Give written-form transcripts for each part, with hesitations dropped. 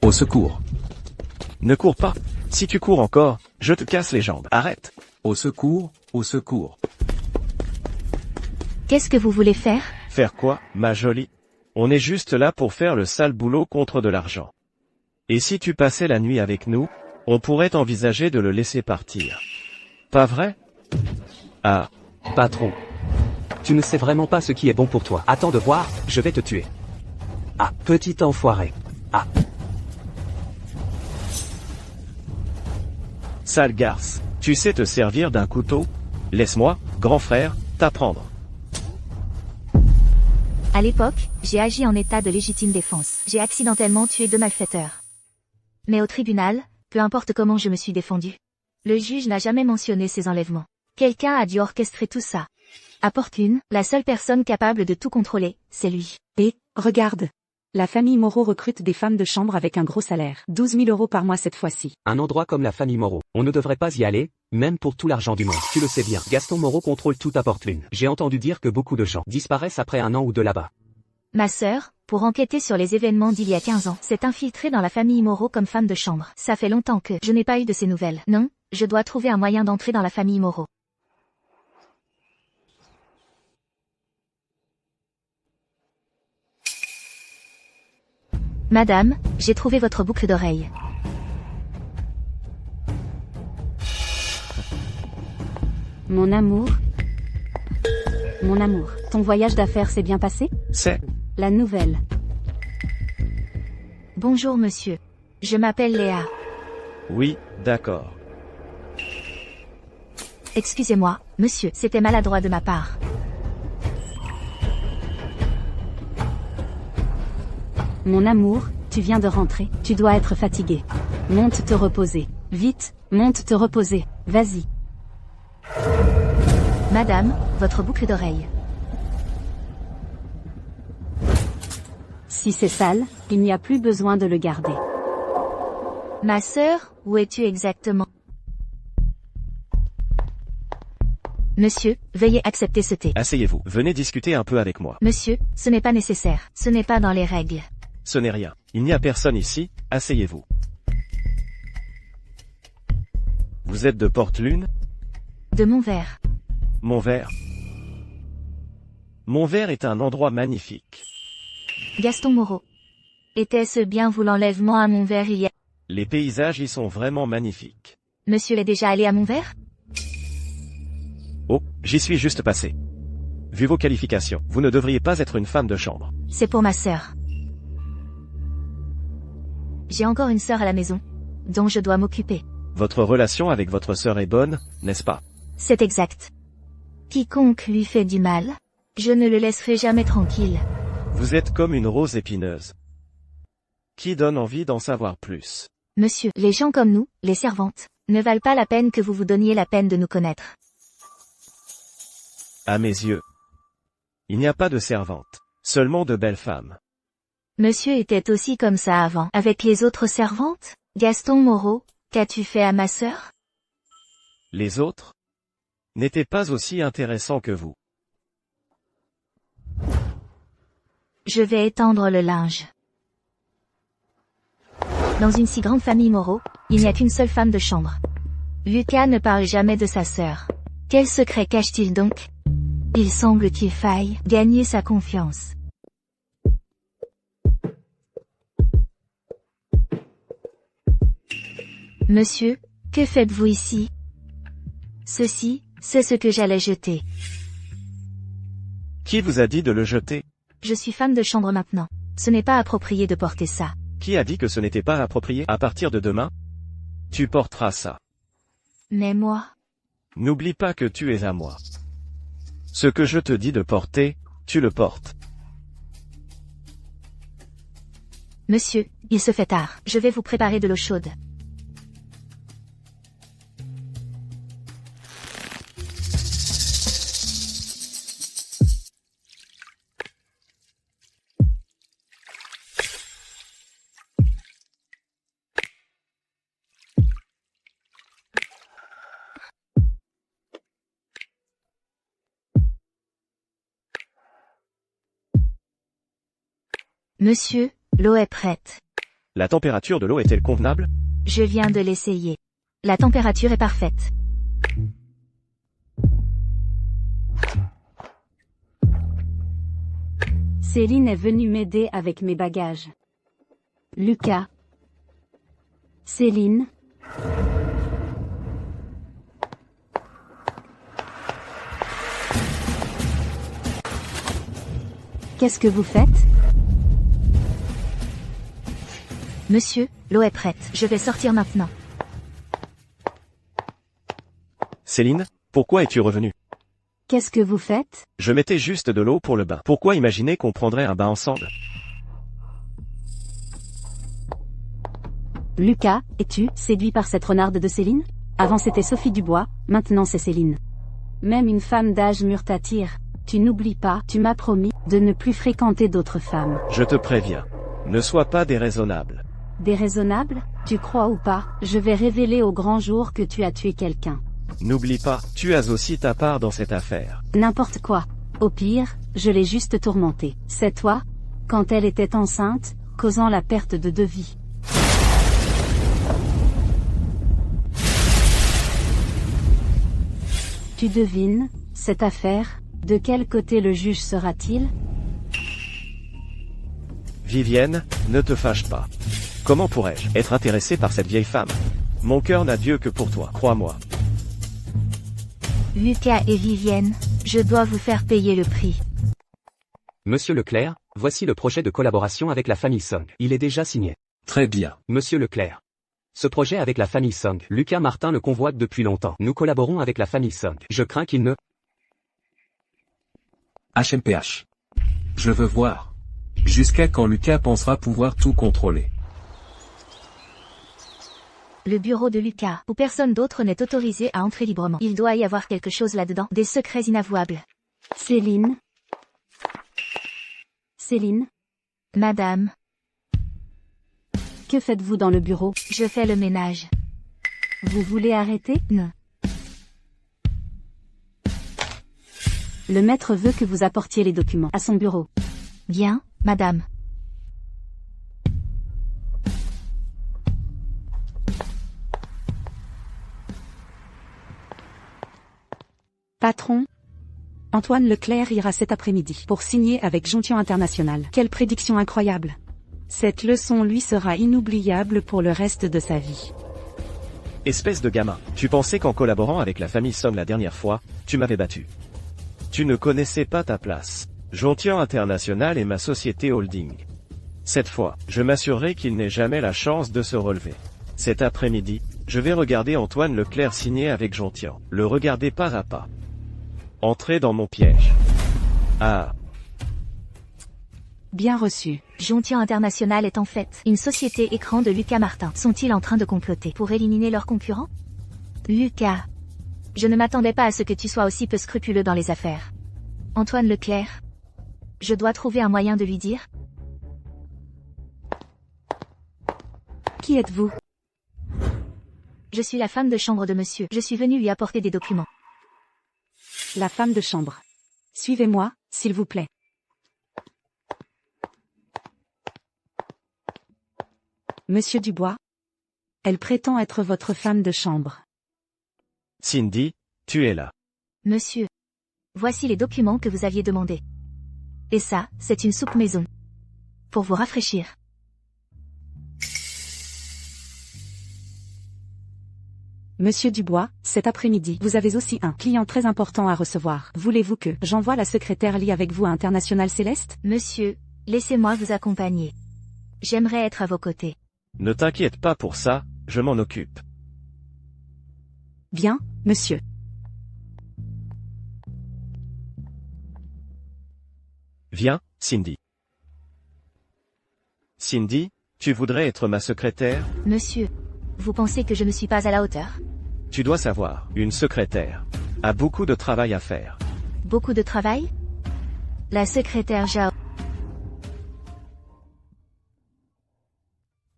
Au secours. Ne cours pas. Si tu cours encore, je te casse les jambes. Arrête. Au secours, au secours. Qu'est-ce que vous voulez faire? Faire quoi, ma jolie? On est juste là pour faire le sale boulot contre de l'argent. Et si tu passais la nuit avec nous, on pourrait envisager de le laisser partir. Pas vrai? Ah, Patron. Tu ne sais vraiment pas ce qui est bon pour toi. Attends de voir, je vais te tuer. Ah, petit enfoiré. Ah, sale garce. Tu sais te servir d'un couteau? Laisse-moi, grand frère, t'apprendre. À l'époque, j'ai agi en état de légitime défense. J'ai accidentellement tué 2 malfaiteurs. Mais au tribunal, peu importe comment je me suis défendu, le juge n'a jamais mentionné ces enlèvements. Quelqu'un a dû orchestrer tout ça. À Portune, la seule personne capable de tout contrôler, c'est lui. Et, regarde. La famille Moreau recrute des femmes de chambre avec un gros salaire. 12 000 € par mois cette fois-ci. un endroit comme la famille Moreau. On ne devrait pas y aller, même pour tout l'argent du monde. Tu le sais bien, Gaston Moreau contrôle tout à Portland. J'ai entendu dire que beaucoup de gens disparaissent après 1 an ou 2 là-bas. Ma sœur, pour enquêter sur les événements d'il y a 15 ans, s'est infiltrée dans la famille Moreau comme femme de chambre. Ça fait longtemps que je n'ai pas eu de ces nouvelles. Non, je dois trouver un moyen d'entrer dans la famille Moreau. Madame, j'ai trouvé votre boucle d'oreille. Mon amour. Mon amour, ton voyage d'affaires s'est bien passé? C'est... La nouvelle. Bonjour monsieur. Je m'appelle Léa. Oui, d'accord. Excusez-moi, monsieur, c'était maladroit de ma part. Mon amour, tu viens de rentrer, tu dois être fatigué. Monte te reposer. Vite, monte te reposer. Vas-y. Madame, votre boucle d'oreille. Si c'est sale, il n'y a plus besoin de le garder. Ma sœur, où es-tu exactement? Monsieur, veuillez accepter ce thé. Asseyez-vous. Venez discuter un peu avec moi. Monsieur, ce n'est pas nécessaire. Ce n'est pas dans les règles. Ce n'est rien. Il n'y a personne ici, asseyez-vous. Vous êtes de Portland? De mon verre. Montvert. Montvert est un endroit magnifique. Gaston Moreau. Était-ce bien vous l'enlèvement à Montvert il y a... Les paysages y sont vraiment magnifiques. Monsieur est déjà allé à Montvert? Oh, j'y suis juste passé. Vu vos qualifications, vous ne devriez pas être une femme de chambre. C'est pour ma sœur. J'ai encore une sœur à la maison, dont je dois m'occuper. Votre relation avec votre sœur est bonne, n'est-ce pas? C'est exact. Quiconque lui fait du mal, je ne le laisserai jamais tranquille. Vous êtes comme une rose épineuse. Qui donne envie d'en savoir plus. Monsieur, les gens comme nous, les servantes, ne valent pas la peine que vous vous donniez la peine de nous connaître. À mes yeux, il n'y a pas de servantes, seulement de belles femmes. Monsieur était aussi comme ça avant, avec les autres servantes? Gaston Moreau, qu'as-tu fait à ma sœur? Les autres n'étaient pas aussi intéressants que vous. Je vais étendre le linge. Dans une si grande famille Moreau, il n'y a qu'une seule femme de chambre. Lucas ne parle jamais de sa sœur. Quel secret cache-t-il donc? Il semble qu'il faille gagner sa confiance. Monsieur, que faites-vous ici? Ceci, c'est ce que j'allais jeter. Qui vous a dit de le jeter? Je suis femme de chambre maintenant. Ce n'est pas approprié de porter ça. Qui a dit que ce n'était pas approprié? À partir de demain, tu porteras ça. Mais moi... N'oublie pas que tu es à moi. Ce que je te dis de porter, tu le portes. Monsieur, il se fait tard. Je vais vous préparer de l'eau chaude. Monsieur, l'eau est prête. La température de l'eau est-elle convenable? Je viens de l'essayer. La température est parfaite. Céline est venue m'aider avec mes bagages. Lucas. Céline. Qu'est-ce que vous faites? Monsieur, l'eau est prête. Je vais sortir maintenant. Céline, pourquoi es-tu revenue? Qu'est-ce que vous faites? Je mettais juste de l'eau pour le bain. Pourquoi imaginer qu'on prendrait un bain ensemble? Lucas, es-tu séduit par cette renarde de Céline? Avant c'était Sophie Dubois, maintenant c'est Céline. Même une femme d'âge mûr t'attire. Tu n'oublies pas, tu m'as promis de ne plus fréquenter d'autres femmes. Je te préviens. Ne sois pas déraisonnable. Déraisonnable? Tu crois ou pas, je vais révéler au grand jour que tu as tué quelqu'un. N'oublie pas, tu as aussi ta part dans cette affaire. N'importe quoi. Au pire, je l'ai juste tourmentée. C'est toi? Quand elle était enceinte, causant la perte de 2 vies. Tu devines, cette affaire, de quel côté le juge sera-t-il? Vivienne, ne te fâche pas. Comment pourrais-je être intéressé par cette vieille femme? Mon cœur n'a Dieu que pour toi, crois-moi. Lucas et Vivienne, je dois vous faire payer le prix. Monsieur Leclerc, voici le projet de collaboration avec la famille Song. Il est déjà signé. Très bien. Monsieur Leclerc. Ce projet avec la famille Song, Lucas Martin le convoite depuis longtemps. Nous collaborons avec la famille Song. Je crains qu'il ne... HMPH. Je veux voir. Jusqu'à quand Lucas pensera pouvoir tout contrôler. Le bureau de Lucas, où personne d'autre n'est autorisé à entrer librement. Il doit y avoir quelque chose là-dedans, des secrets inavouables. Céline. Céline, Madame, que faites-vous dans le bureau? je fais le ménage. Vous voulez arrêter? Non. Le maître veut que vous apportiez les documents à son bureau. Bien, madame. Patron, Antoine Leclerc ira cet après-midi pour signer avec Jonction International. Quelle prédiction incroyable! Cette leçon lui sera inoubliable pour le reste de sa vie. Espèce de gamin, tu pensais qu'en collaborant avec la famille Song la dernière fois, tu m'avais battu. Tu ne connaissais pas ta place. Jonction International est ma société holding. Cette fois, je m'assurerai qu'il n'ait jamais la chance de se relever. Cet après-midi, je vais regarder Antoine Leclerc signer avec Jonction. Le regarder pas à pas. Entrez dans mon piège. Ah. Bien reçu. Jonction International est en fait une société écran de Lucas Martin. Sont-ils en train de comploter pour éliminer leurs concurrents? Lucas, je ne m'attendais pas à ce que tu sois aussi peu scrupuleux dans les affaires. Antoine Leclerc, je dois trouver un moyen de lui dire. Qui êtes-vous? Je suis la femme de chambre de monsieur. Je suis venue lui apporter des documents. La femme de chambre. Suivez-moi, s'il vous plaît. Monsieur Dubois. Elle prétend être votre femme de chambre. Cindy, tu es là. Monsieur, voici les documents que vous aviez demandés. Et ça, c'est une soupe maison. Pour vous rafraîchir. Monsieur Dubois, cet après-midi, vous avez aussi un client très important à recevoir. Voulez-vous que j'envoie la secrétaire Lee avec vous à International Céleste? Monsieur, laissez-moi vous accompagner. J'aimerais être à vos côtés. Ne t'inquiète pas pour ça, je m'en occupe. Bien, monsieur. Viens, Cindy. Cindy, tu voudrais être ma secrétaire? Monsieur, vous pensez que je ne suis pas à la hauteur? Tu dois savoir, une secrétaire a beaucoup de travail à faire. Beaucoup de travail? La secrétaire Jao.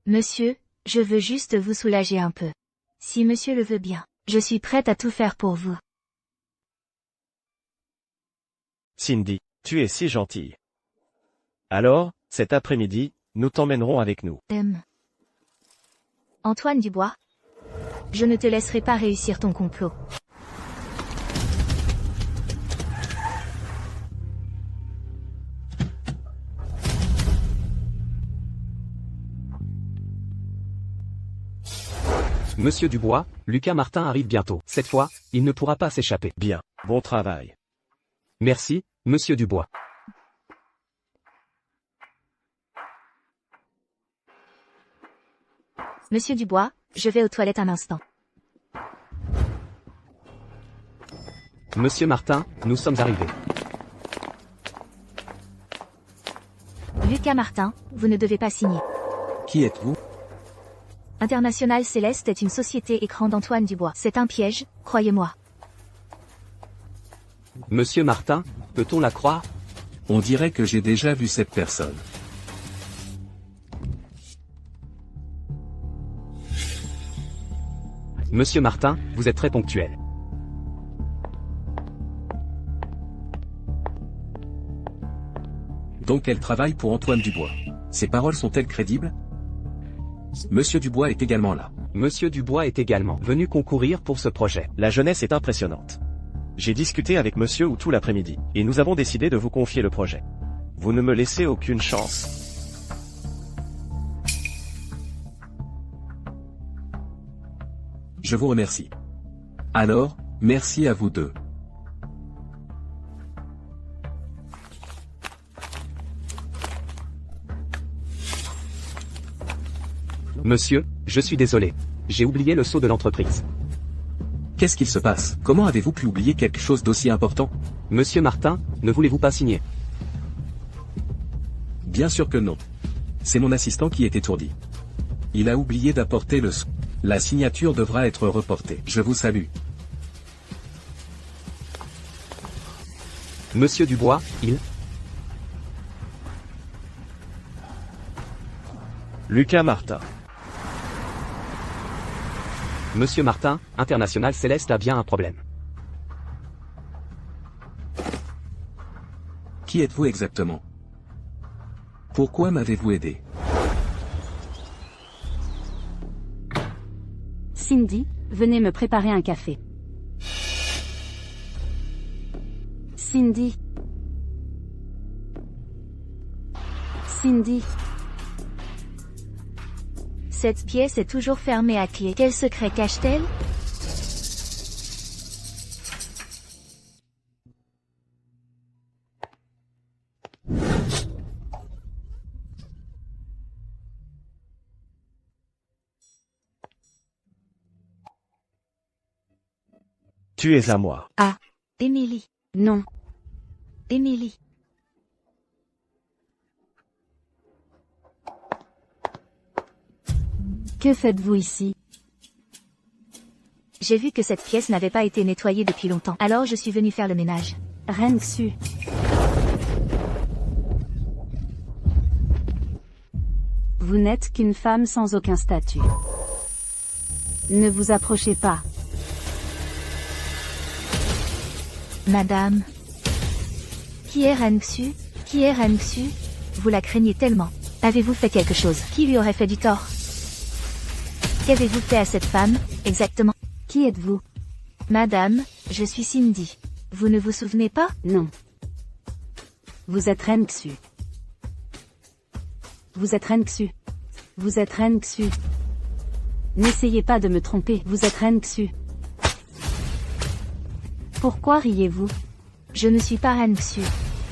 Monsieur, je veux juste vous soulager un peu. Si monsieur le veut bien, je suis prête à tout faire pour vous. Cindy, tu es si gentille. Alors, cet après-midi, nous t'emmènerons avec nous. Antoine Dubois. Je ne te laisserai pas réussir ton complot. Monsieur Dubois, Lucas Martin arrive bientôt. Cette fois, il ne pourra pas s'échapper. Bien, bon travail. Merci, Monsieur Dubois. Monsieur Dubois, je vais aux toilettes un instant. Monsieur Martin, nous sommes arrivés. Lucas Martin, vous ne devez pas signer. Qui êtes-vous? International Céleste est une société écran d'Antoine Dubois. C'est un piège, croyez-moi. Monsieur Martin, peut-on la croire? On dirait que j'ai déjà vu cette personne. Monsieur Martin, vous êtes très ponctuel. Donc elle travaille pour Antoine Dubois. Ses paroles sont-elles crédibles? Monsieur Dubois est également là. Monsieur Dubois est également venu concourir pour ce projet. La jeunesse est impressionnante. J'ai discuté avec monsieur Wu tout l'après-midi, et nous avons décidé de vous confier le projet. Vous ne me laissez aucune chance. Je vous remercie. Alors, merci à vous deux. Monsieur, je suis désolé. J'ai oublié le sceau de l'entreprise. Qu'est-ce qu'il se passe? Comment avez-vous pu oublier quelque chose d'aussi important? Monsieur Martin, ne voulez-vous pas signer? Bien sûr que non. C'est mon assistant qui est étourdi. Il a oublié d'apporter le sceau. La signature devra être reportée. Je vous salue. Monsieur Dubois, il... Lucas Martin. Monsieur Martin, International Céleste a bien un problème. Qui êtes-vous exactement? Pourquoi m'avez-vous aidé? Cindy, venez me préparer un café. Cindy. Cindy. Cette pièce est toujours fermée à clé. Quel secret cache-t-elle? Tu es à moi. Ah, Émilie. non. Émilie. Que faites-vous ici? J'ai vu que cette pièce n'avait pas été nettoyée depuis longtemps. Alors je suis venue faire le ménage. Ren Xu. Vous n'êtes qu'une femme sans aucun statut. Ne vous approchez pas. Madame. Qui est Ren Xu? Qui est Ren Xu? Vous la craignez tellement. Avez-vous fait quelque chose? Qui lui aurait fait du tort? Qu'avez-vous fait à cette femme, exactement? Qui êtes-vous? Madame, je suis Cindy. Vous ne vous souvenez pas? Non. Vous êtes Ren Xu. Vous êtes Ren Xu. Vous êtes Ren Xu. N'essayez pas de me tromper, vous êtes Ren Xu. Pourquoi riez-vous? Je ne suis pas Ren Xu.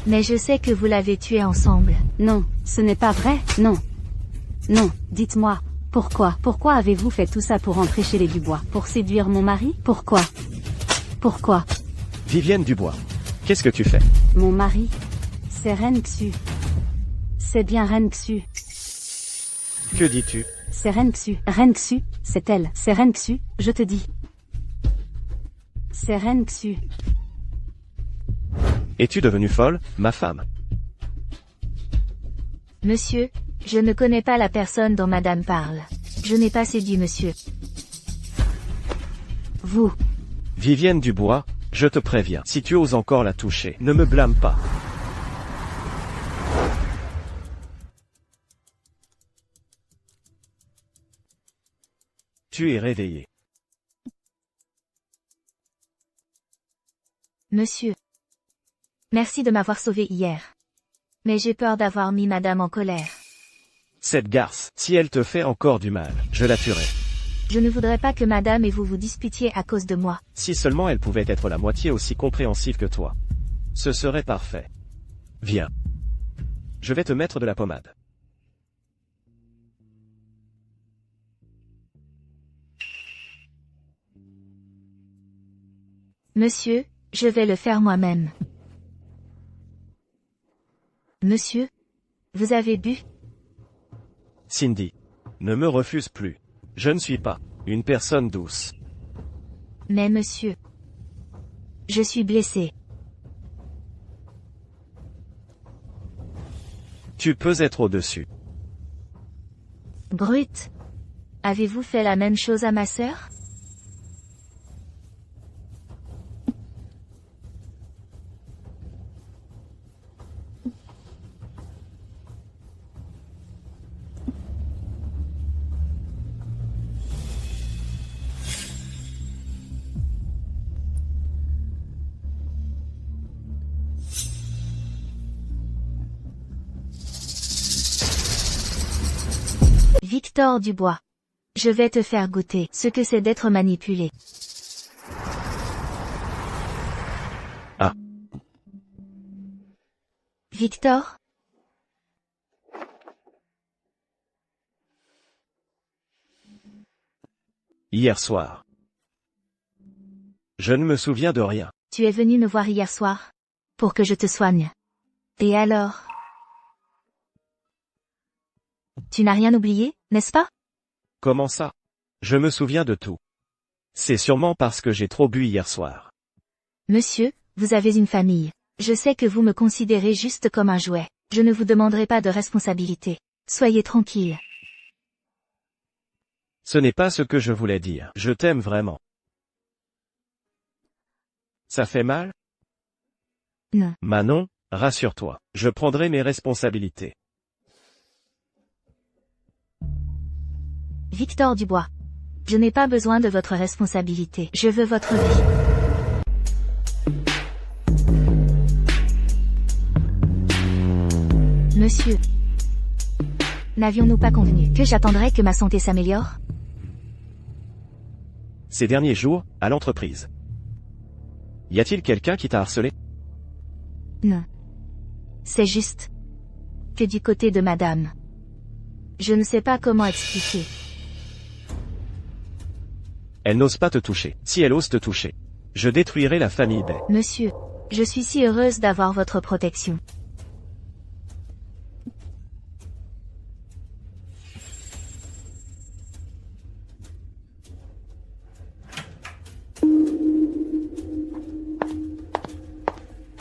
Mais je sais que vous l'avez tué ensemble. Non, ce n'est pas vrai, non. Non, dites-moi, pourquoi? Pourquoi avez-vous fait tout ça pour entrer chez les Dubois? Pour séduire mon mari? Pourquoi? Pourquoi? Vivienne Dubois. Qu'est-ce que tu fais? Mon mari? C'est Ren Xu. C'est bien Ren Xu. Que dis-tu? C'est Ren Xu. Ren Xu, c'est elle. C'est Ren Xu, je te dis. C'est Ren Xu. Es-tu devenue folle, ma femme? Monsieur, je ne connais pas la personne dont madame parle. Je n'ai pas séduit monsieur. Vous. Vivienne Dubois, je te préviens, si tu oses encore la toucher, ne me blâme pas. Tu es réveillé. Monsieur. Merci de m'avoir sauvé hier. Mais j'ai peur d'avoir mis madame en colère. Cette garce, si elle te fait encore du mal, je la tuerai. Je ne voudrais pas que madame et vous vous disputiez à cause de moi. Si seulement elle pouvait être la moitié aussi compréhensive que toi. Ce serait parfait. Viens. Je vais te mettre de la pommade. Monsieur, je vais le faire moi-même. Monsieur, vous avez bu? Cindy. Ne me refuse plus. Je ne suis pas une personne douce. Mais monsieur. Je suis blessé. Tu peux être au-dessus. Brute. Avez-vous fait la même chose à ma sœur? Victor Dubois. Je vais te faire goûter ce que c'est d'être manipulé. Ah. Victor? Hier soir. Je ne me souviens de rien. Tu es venu me voir hier soir? Pour que je te soigne. Et alors? Tu n'as rien oublié, n'est-ce pas? Comment ça? Je me souviens de tout. C'est sûrement parce que j'ai trop bu hier soir. Monsieur, vous avez une famille. Je sais que vous me considérez juste comme un jouet. Je ne vous demanderai pas de responsabilité. Soyez tranquille. Ce n'est pas ce que je voulais dire. Je t'aime vraiment. Ça fait mal? Non. Manon, rassure-toi. Je prendrai mes responsabilités. Victor Dubois. Je n'ai pas besoin de votre responsabilité. Je veux votre vie. Monsieur. N'avions-nous pas convenu que j'attendrais que ma santé s'améliore? Ces derniers jours, à l'entreprise. Y a-t-il quelqu'un qui t'a harcelé? Non. C'est juste que du côté de madame. Je ne sais pas comment expliquer. Elle n'ose pas te toucher. Si elle ose te toucher, je détruirai la famille Bay. Monsieur, je suis si heureuse d'avoir votre protection.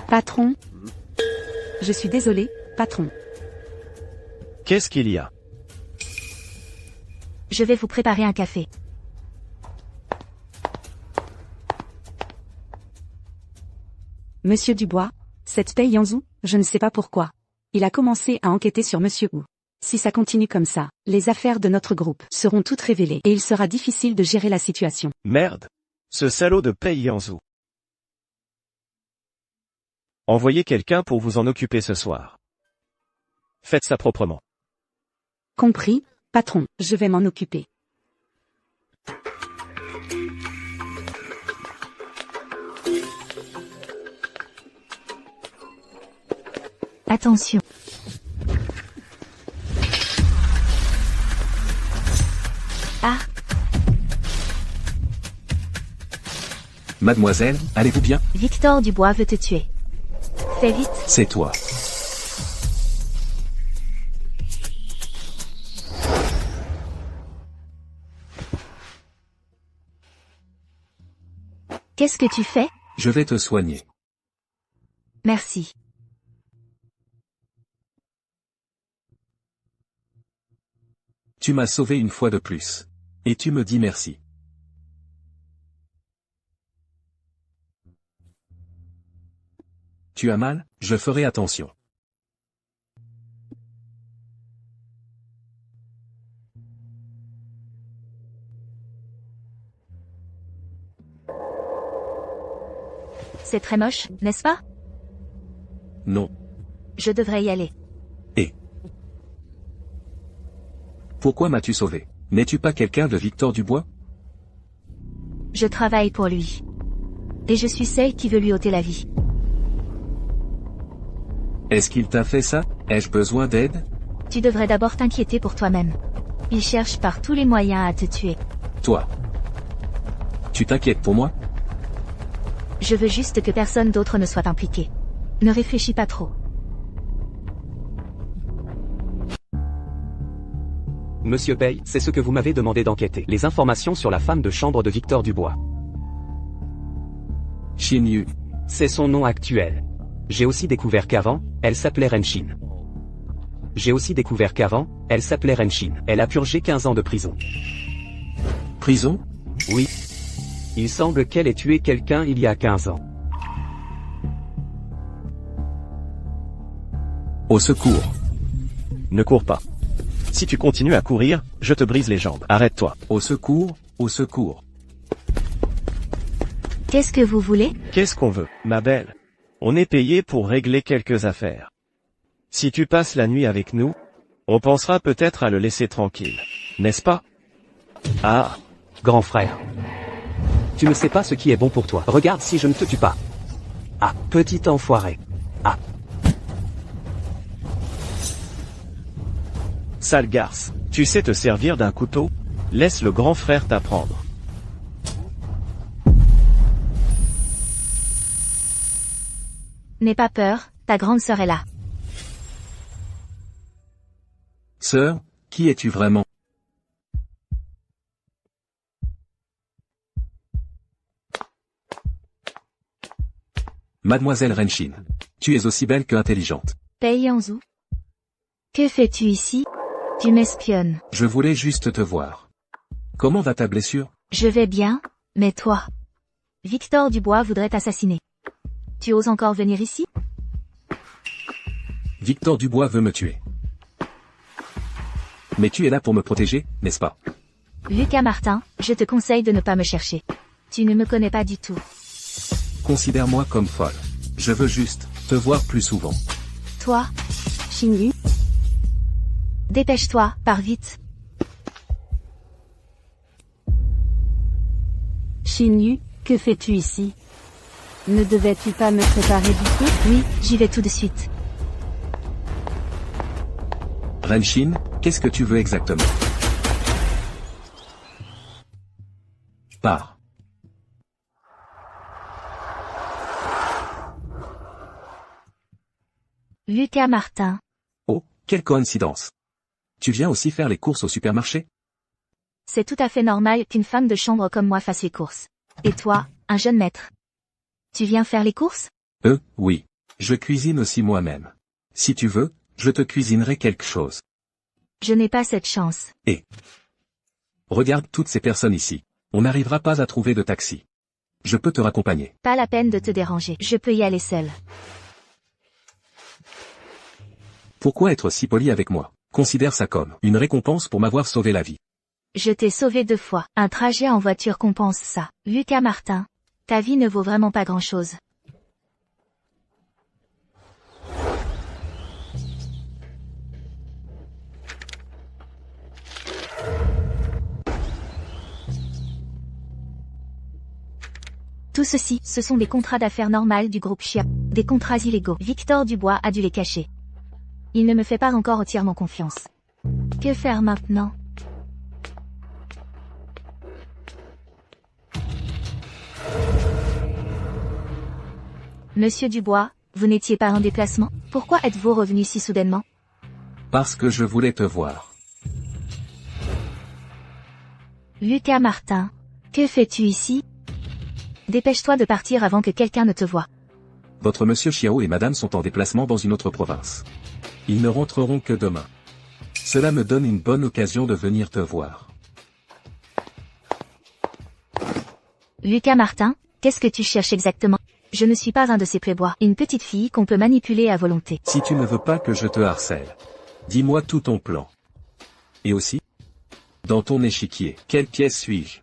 Patron. Je suis désolé, patron. Qu'est-ce qu'il y a? Je vais vous préparer un café. Monsieur Dubois, cette Pei Yanzhou, je ne sais pas pourquoi. Il a commencé à enquêter sur Monsieur Wu. Si ça continue comme ça, les affaires de notre groupe seront toutes révélées et il sera difficile de gérer la situation. Merde. Ce salaud de Pei Yanzhou. Envoyez quelqu'un pour vous en occuper ce soir. Faites ça proprement. Compris, patron, je vais m'en occuper. Attention. Ah, Mademoiselle, allez-vous bien? Victor Dubois veut te tuer. Fais vite. C'est toi. Qu'est-ce que tu fais? Je vais te soigner. Merci. Tu m'as sauvé une fois de plus. Et tu me dis merci. Tu as mal? Je ferai attention. C'est très moche, n'est-ce pas? Non. Je devrais y aller. Pourquoi m'as-tu sauvé? N'es-tu pas quelqu'un de Victor Dubois? Je travaille pour lui. Et je suis celle qui veut lui ôter la vie. Est-ce qu'il t'a fait ça? Ai-je besoin d'aide? Tu devrais d'abord t'inquiéter pour toi-même. Il cherche par tous les moyens à te tuer. Toi. Tu t'inquiètes pour moi? Je veux juste que personne d'autre ne soit impliqué. Ne réfléchis pas trop. Monsieur Pei, c'est ce que vous m'avez demandé d'enquêter. Les informations sur la femme de chambre de Victor Dubois. Xin Yu. C'est son nom actuel. J'ai aussi découvert qu'avant, elle s'appelait Renshin. Elle a purgé 15 ans de prison. Prison? Oui. Il semble qu'elle ait tué quelqu'un il y a 15 ans. Au secours. Ne cours pas. Si tu continues à courir, je te brise les jambes. Arrête-toi. Au secours, au secours. Qu'est-ce que vous voulez? Qu'est-ce qu'on veut, ma belle? On est payé pour régler quelques affaires. Si tu passes la nuit avec nous, on pensera peut-être à le laisser tranquille. N'est-ce pas? Ah, Grand frère. Tu ne sais pas ce qui est bon pour toi. Regarde si je ne te tue pas. Ah, petit enfoiré. Ah. sale garce. Tu sais te servir d'un couteau? Laisse le grand frère t'apprendre. N'aie pas peur, ta grande sœur est là. Sœur, qui es-tu vraiment? Mademoiselle Renshin. Tu es aussi belle que intelligente. Pei Yanzhu. Que fais-tu ici? Tu m'espionnes. Je voulais juste te voir. Comment va ta blessure? Je vais bien, mais toi? Victor Dubois voudrait t'assassiner. Tu oses encore venir ici? Victor Dubois veut me tuer. Mais tu es là pour me protéger, n'est-ce pas? Lucas Martin, je te conseille de ne pas me chercher. Tu ne me connais pas du tout. Considère-moi comme folle. Je veux juste te voir plus souvent. Toi? Xin Yu, Dépêche-toi, pars vite. Xin Yu, que fais-tu ici? Ne devais-tu pas me préparer du feu? Oui, j'y vais tout de suite. Renshin, qu'est-ce que tu veux exactement? Pars. Lucas Martin. Oh, quelle coïncidence. Tu viens aussi faire les courses au supermarché? C'est tout à fait normal qu'une femme de chambre comme moi fasse les courses. Et toi, un jeune maître? Tu viens faire les courses? Oui. Je cuisine aussi moi-même. Si tu veux, je te cuisinerai quelque chose. Je n'ai pas cette chance. Regarde toutes ces personnes ici. On n'arrivera pas à trouver de taxi. Je peux te raccompagner. Pas la peine de te déranger. Je peux y aller seule. Pourquoi être si poli avec moi? Considère ça comme une récompense pour m'avoir sauvé la vie. Je t'ai sauvé 2 fois. Un trajet en voiture compense ça. Lucas Martin. Ta vie ne vaut vraiment pas grand-chose. Tout ceci, ce sont des contrats d'affaires normales du groupe Chia. Des contrats illégaux. Victor Dubois a dû les cacher. Il ne me fait pas encore entièrement confiance. Que faire maintenant? Monsieur Dubois, vous n'étiez pas en déplacement? Pourquoi êtes-vous revenu si soudainement? Parce que je voulais te voir. Lucas Martin. Que fais-tu ici? Dépêche-toi de partir avant que quelqu'un ne te voie. Votre monsieur Chiao et madame sont en déplacement dans une autre province. Ils ne rentreront que demain. Cela me donne une bonne occasion de venir te voir. Lucas Martin, qu'est-ce que tu cherches exactement? Je ne suis pas un de ces playboys. Une petite fille qu'on peut manipuler à volonté. Si tu ne veux pas que je te harcèle, dis-moi tout ton plan. Et aussi, dans ton échiquier, quelle pièce suis-je?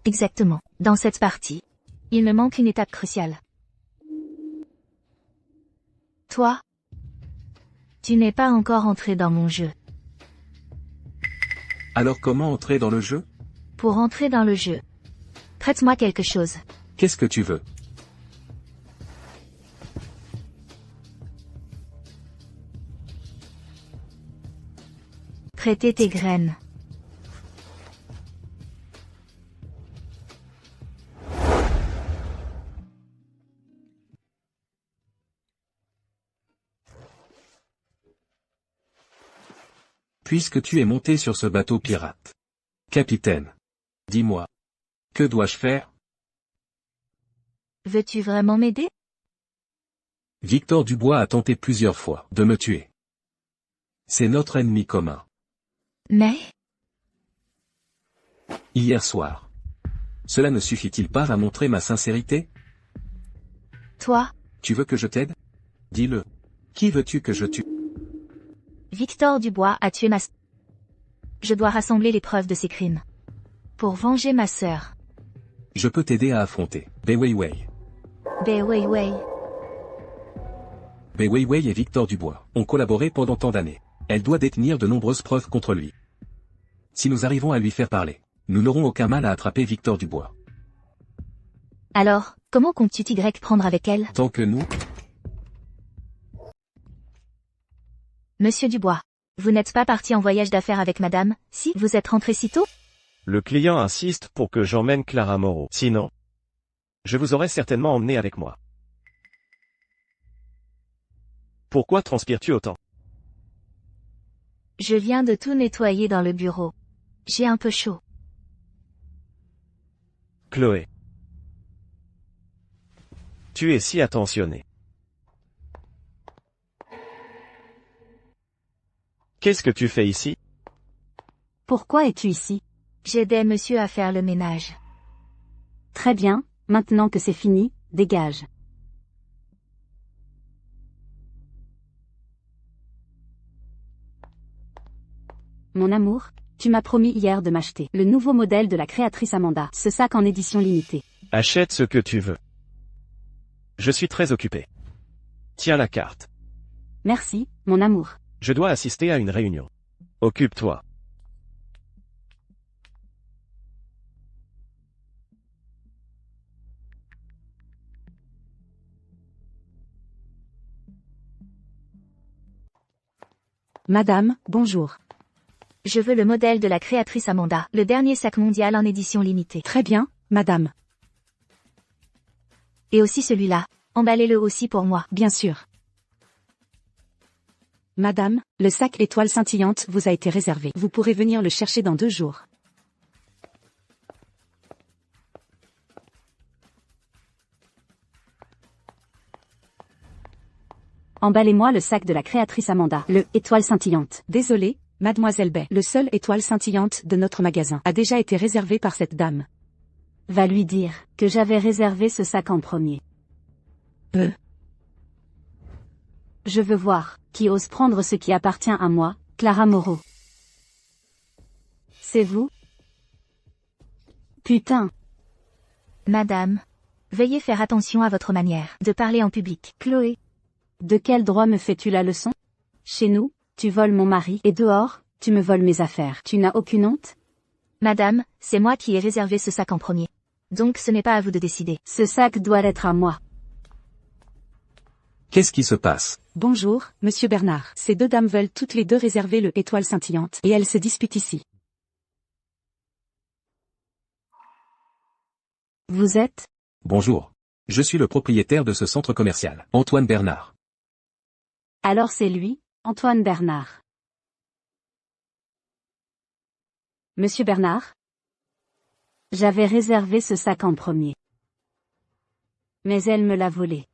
Exactement. Dans cette partie. Il me manque une étape cruciale. Toi, tu n'es pas encore entré dans mon jeu. Alors comment entrer dans le jeu? Pour entrer dans le jeu, prête-moi quelque chose. Qu'est-ce que tu veux? Prêter tes graines. Puisque tu es monté sur ce bateau pirate. Capitaine. Dis-moi. Que dois-je faire? Veux-tu vraiment m'aider? Victor Dubois a tenté plusieurs fois de me tuer. C'est notre ennemi commun. Mais, Hier soir. Cela ne suffit-il pas à montrer ma sincérité? toi, Tu veux que je t'aide? Dis-le. Qui veux-tu que je tue? Victor Dubois a tué ma sœur. Je dois rassembler les preuves de ses crimes. Pour venger ma sœur. Je peux t'aider à affronter Bai Weiwei. Bai Weiwei. Bai Weiwei et Victor Dubois ont collaboré pendant tant d'années. Elle doit détenir de nombreuses preuves contre lui. Si nous arrivons à lui faire parler, nous n'aurons aucun mal à attraper Victor Dubois. Alors, comment comptes-tu t'y prendre avec elle? Tant que nous, Monsieur Dubois, vous n'êtes pas parti en voyage d'affaires avec madame, si vous êtes rentré si tôt? Le client insiste pour que j'emmène Clara Moreau. Sinon, je vous aurais certainement emmené avec moi. Pourquoi transpires-tu autant? Je viens de tout nettoyer dans le bureau. J'ai un peu chaud. Chloé. Tu es si attentionnée. Qu'est-ce que tu fais ici? Pourquoi es-tu ici? J'aidais monsieur à faire le ménage. Très bien, maintenant que c'est fini, dégage. Mon amour, tu m'as promis hier de m'acheter le nouveau modèle de la créatrice Amanda, ce sac en édition limitée. Achète ce que tu veux. Je suis très occupé. Tiens la carte. Merci, mon amour. Je dois assister à une réunion. Occupe-toi. Madame, bonjour. Je veux le modèle de la créatrice Amanda, le dernier sac mondial en édition limitée. Très bien, madame. Et aussi celui-là. Emballez-le aussi pour moi. Bien sûr. Madame, le sac étoile scintillante vous a été réservé. Vous pourrez venir le chercher dans 2 jours. Emballez-moi le sac de la créatrice Amanda, le étoile scintillante. Désolée, mademoiselle Bay, le seul étoile scintillante de notre magasin a déjà été réservé par cette dame. Va lui dire que j'avais réservé ce sac en premier. Je veux voir qui ose prendre ce qui appartient à moi, Clara Moreau. C'est vous? Putain. Madame, veuillez faire attention à votre manière de parler en public. Chloé. De quel droit me fais-tu la leçon? Chez nous, tu voles mon mari et dehors, tu me voles mes affaires. Tu n'as aucune honte? Madame, c'est moi qui ai réservé ce sac en premier. Donc ce n'est pas à vous de décider. Ce sac doit être à moi. qu'est-ce qui se passe? Bonjour, monsieur Bernard. Ces 2 dames veulent toutes les 2 réserver le étoile scintillante et elles se disputent ici. Vous êtes? Bonjour. Je suis le propriétaire de ce centre commercial, Antoine Bernard. Alors c'est lui, Antoine Bernard. Monsieur Bernard? J'avais réservé ce sac en premier. Mais elle me l'a volé.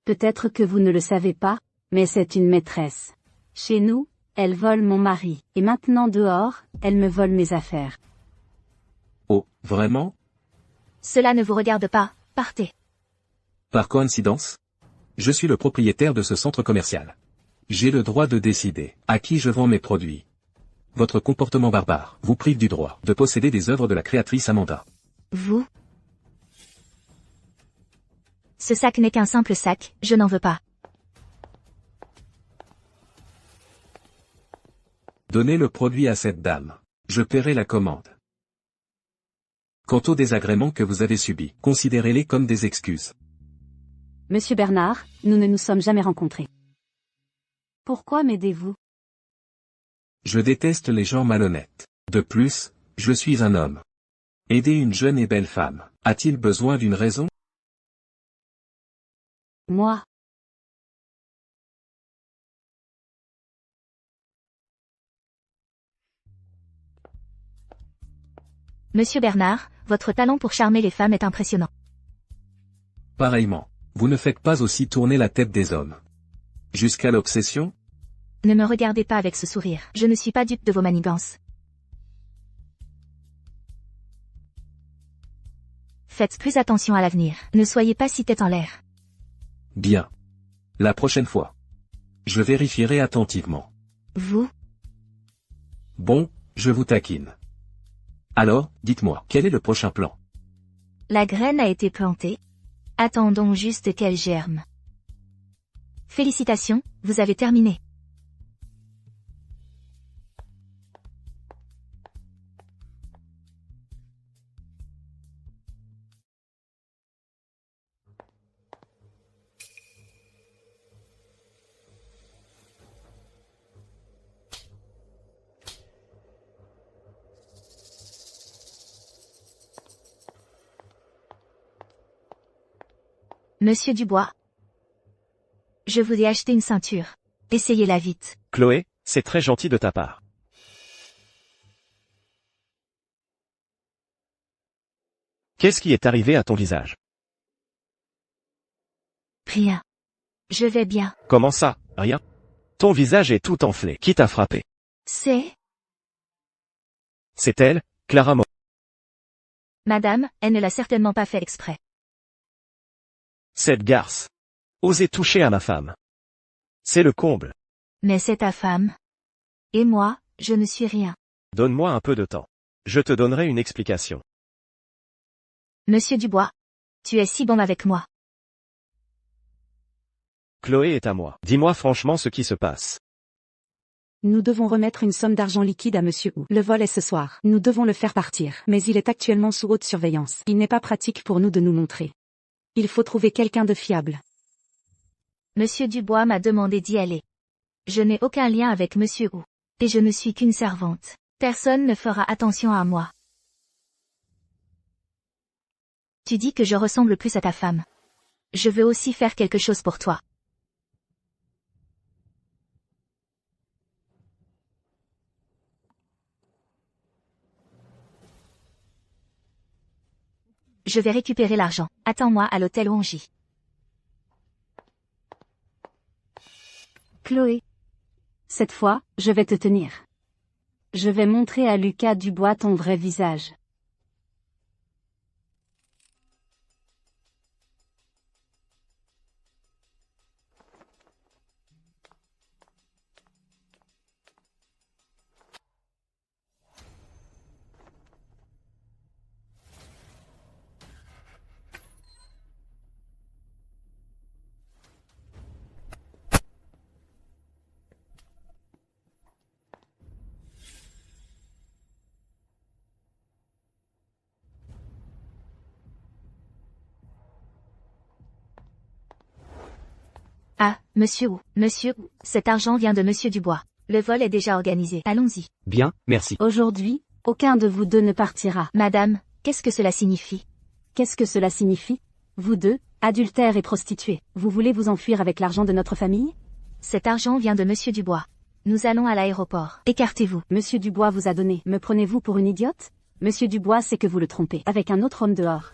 Peut-être que vous ne le savez pas, mais c'est une maîtresse. Chez nous, elle vole mon mari, et maintenant dehors, elle me vole mes affaires. Oh, vraiment? Cela ne vous regarde pas, partez. Par coïncidence? Je suis le propriétaire de ce centre commercial. J'ai le droit de décider à qui je vends mes produits. Votre comportement barbare vous prive du droit de posséder des œuvres de la créatrice Amanda. Vous? Ce sac n'est qu'un simple sac, je n'en veux pas. Donnez le produit à cette dame. Je paierai la commande. Quant aux désagréments que vous avez subis, considérez-les comme des excuses. Monsieur Bernard, nous ne nous sommes jamais rencontrés. Pourquoi m'aidez-vous? Je déteste les gens malhonnêtes. De plus, je suis un homme. Aider une jeune et belle femme, a-t-il besoin d'une raison? Moi. Monsieur Bernard, votre talent pour charmer les femmes est impressionnant. Pareillement, vous ne faites pas aussi tourner la tête des hommes. Jusqu'à l'obsession? Ne me regardez pas avec ce sourire, je ne suis pas dupe de vos manigances. Faites plus attention à l'avenir, ne soyez pas si tête en l'air. Bien. La prochaine fois. Je vérifierai attentivement. Vous? Bon, je vous taquine. Alors, dites-moi, quel est le prochain plan? La graine a été plantée. Attendons juste qu'elle germe. Félicitations, vous avez terminé. Monsieur Dubois. Je vous ai acheté une ceinture. Essayez-la vite. Chloé, c'est très gentil de ta part. Qu'est-ce qui est arrivé à ton visage? Rien. Je vais bien. Comment ça, rien? Ton visage est tout enflé. Qui t'a frappé? C'est... C'est elle, Clara Moreau. Madame, elle ne l'a certainement pas fait exprès. Cette garce. Oser toucher à ma femme. C'est le comble. Mais c'est ta femme. Et moi, je ne suis rien. Donne-moi un peu de temps. Je te donnerai une explication. Monsieur Dubois. Tu es si bon avec moi. Chloé est à moi. Dis-moi franchement ce qui se passe. Nous devons remettre une somme d'argent liquide à Monsieur Wu. Le vol est ce soir. Nous devons le faire partir. Mais il est actuellement sous haute surveillance. Il n'est pas pratique pour nous de nous montrer. Il faut trouver quelqu'un de fiable. Monsieur Dubois m'a demandé d'y aller. Je n'ai aucun lien avec Monsieur Wu. Et je ne suis qu'une servante. Personne ne fera attention à moi. Tu dis que je ressemble plus à ta femme. Je veux aussi faire quelque chose pour toi. Je vais récupérer l'argent. Attends-moi à l'hôtel Wonji. Chloé. Cette fois, je vais te tenir. Je vais montrer à Lucas Dubois ton vrai visage. Ah, Monsieur Wu. Monsieur Wu. Cet argent vient de Monsieur Dubois. Le vol est déjà organisé. Allons-y. Bien, merci. Aujourd'hui, aucun de vous deux ne partira. Madame, qu'est-ce que cela signifie? Qu'est-ce que cela signifie? Vous deux, adultères et prostituées, vous voulez vous enfuir avec l'argent de notre famille? Cet argent vient de Monsieur Dubois. Nous allons à l'aéroport. Écartez-vous. Monsieur Dubois vous a donné. Me prenez-vous pour une idiote? Monsieur Dubois sait que vous le trompez avec un autre homme dehors.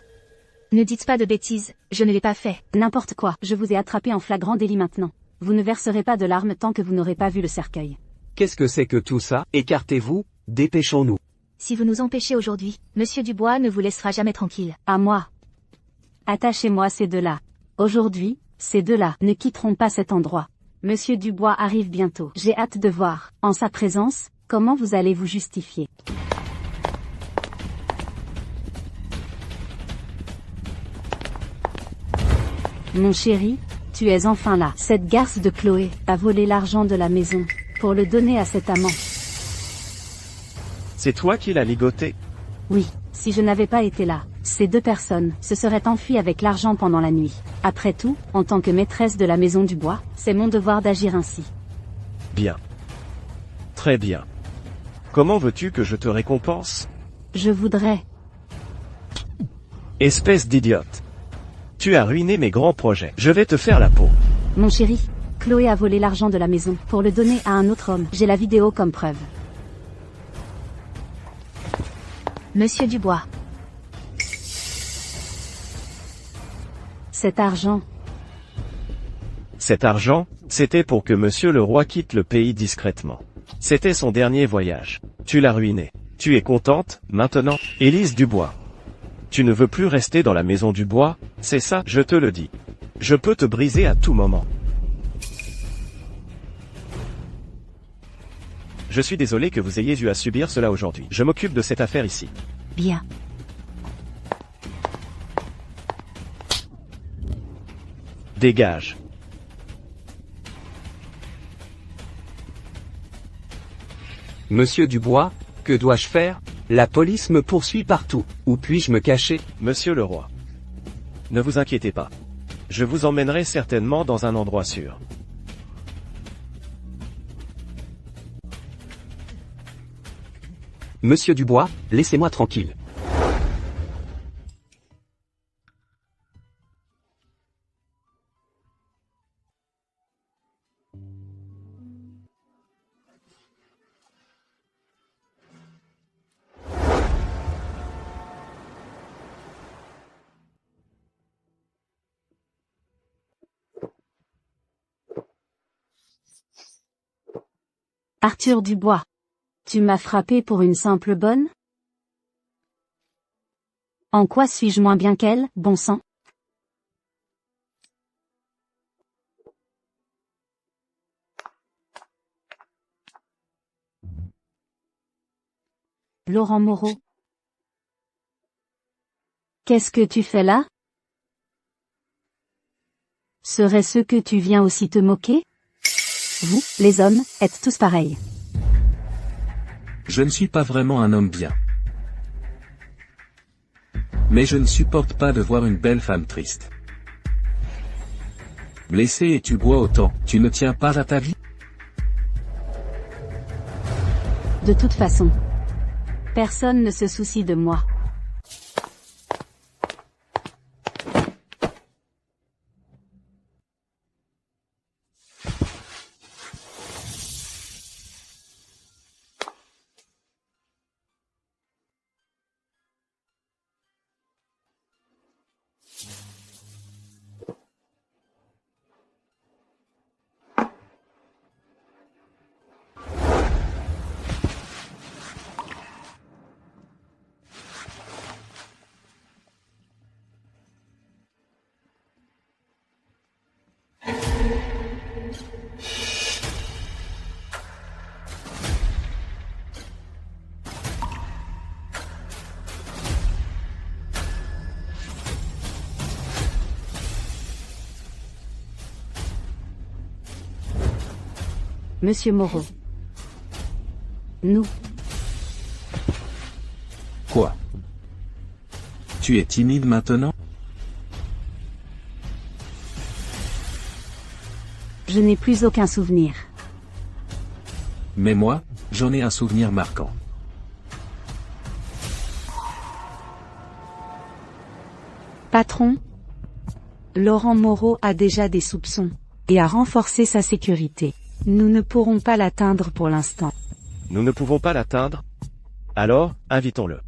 Ne dites pas de bêtises, je ne l'ai pas fait. N'importe quoi, je vous ai attrapé en flagrant délit maintenant. Vous ne verserez pas de larmes tant que vous n'aurez pas vu le cercueil. Qu'est-ce que c'est que tout ça? Écartez-vous, dépêchons-nous. Si vous nous empêchez aujourd'hui, Monsieur Dubois ne vous laissera jamais tranquille. À moi. Attachez-moi ces deux-là. Aujourd'hui, ces deux-là ne quitteront pas cet endroit. Monsieur Dubois arrive bientôt. J'ai hâte de voir, en sa présence, comment vous allez vous justifier. Mon chéri, tu es enfin là. Cette garce de Chloé a volé l'argent de la maison pour le donner à cet amant. C'est toi qui l'as ligoté? Oui, si je n'avais pas été là, ces deux personnes se seraient enfuies avec l'argent pendant la nuit. Après tout, en tant que maîtresse de la maison du bois, c'est mon devoir d'agir ainsi. Bien. Très bien. Comment veux-tu que je te récompense? Je voudrais... Espèce d'idiote. Tu as ruiné mes grands projets. Je vais te faire la peau. Mon chéri, Chloé a volé l'argent de la maison pour le donner à un autre homme. J'ai la vidéo comme preuve. Monsieur Dubois. Cet argent, Cet argent, c'était pour que monsieur le roi quitte le pays discrètement. C'était son dernier voyage. Tu l'as ruiné. Tu es contente, maintenant, Élise Dubois? Tu ne veux plus rester dans la maison du bois, c'est ça, je te le dis. Je peux te briser à tout moment. Je suis désolé que vous ayez eu à subir cela aujourd'hui. Je m'occupe de cette affaire ici. Bien. Dégage. Monsieur Dubois, que dois-je faire? La police me poursuit partout. Où puis-je me cacher? Monsieur le roi. Ne vous inquiétez pas. Je vous emmènerai certainement dans un endroit sûr. Monsieur Dubois, laissez-moi tranquille. Arthur Dubois. Tu m'as frappé pour une simple bonne? En quoi suis-je moins bien qu'elle, bon sang? Laurent Moreau. Qu'est-ce que tu fais là? Serait-ce que tu viens aussi te moquer? Vous, les hommes, êtes tous pareils. Je ne suis pas vraiment un homme bien. Mais je ne supporte pas de voir une belle femme triste. Blessé et tu bois autant, tu ne tiens pas à ta vie? De toute façon, personne ne se soucie de moi. Monsieur Moreau. Nous. Quoi? Tu es timide maintenant? Je n'ai plus aucun souvenir. Mais moi, j'en ai un souvenir marquant. Patron, Laurent Moreau a déjà des soupçons, et a renforcé sa sécurité. Nous ne pourrons pas l'atteindre pour l'instant. Nous ne pouvons pas l'atteindre? Alors, invitons-le.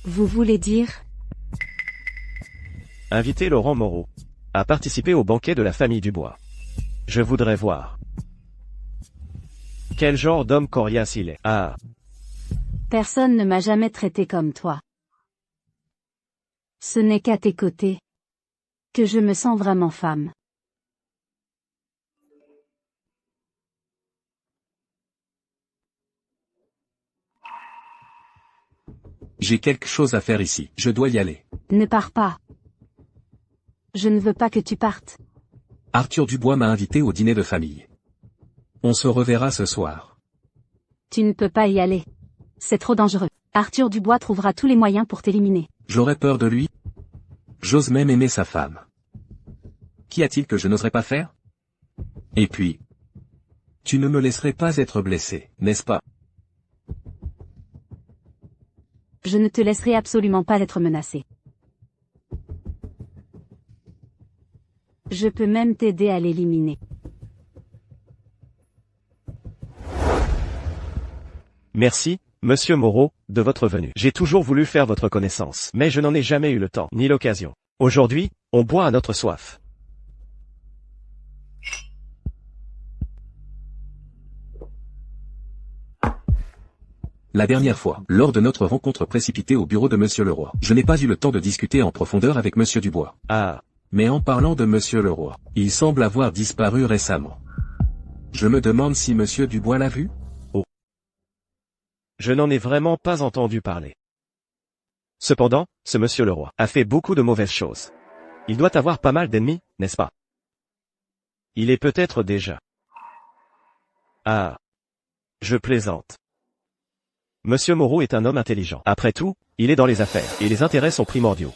Vous voulez dire? Invitez Laurent Moreau à participer au banquet de la famille Dubois. Je voudrais voir. Quel genre d'homme coriace il est? Ah. Personne ne m'a jamais traité comme toi. Ce n'est qu'à tes côtés que je me sens vraiment femme. J'ai quelque chose à faire ici, je dois y aller. Ne pars pas. Je ne veux pas que tu partes. Arthur Dubois m'a invité au dîner de famille. On se reverra ce soir. Tu ne peux pas y aller. C'est trop dangereux. Arthur Dubois trouvera tous les moyens pour t'éliminer. J'aurais peur de lui. J'ose même aimer sa femme. Qu'y a-t-il que je n'oserais pas faire? Et puis, tu ne me laisserais pas être blessé, n'est-ce pas? Je ne te laisserai absolument pas être menacé. Je peux même t'aider à l'éliminer. Merci, Monsieur Moreau, de votre venue. J'ai toujours voulu faire votre connaissance, mais je n'en ai jamais eu le temps, ni l'occasion. Aujourd'hui, on boit à notre soif. La dernière fois, lors de notre rencontre précipitée au bureau de Monsieur Leroy, je n'ai pas eu le temps de discuter en profondeur avec Monsieur Dubois. Ah. Mais en parlant de Monsieur Leroy, il semble avoir disparu récemment. Je me demande si Monsieur Dubois l'a vu? Oh. Je n'en ai vraiment pas entendu parler. Cependant, ce Monsieur Leroy a fait beaucoup de mauvaises choses. Il doit avoir pas mal d'ennemis, n'est-ce pas? Il est peut-être déjà... Ah. Je plaisante. Monsieur Moreau est un homme intelligent. Après tout, il est dans les affaires, et les intérêts sont primordiaux.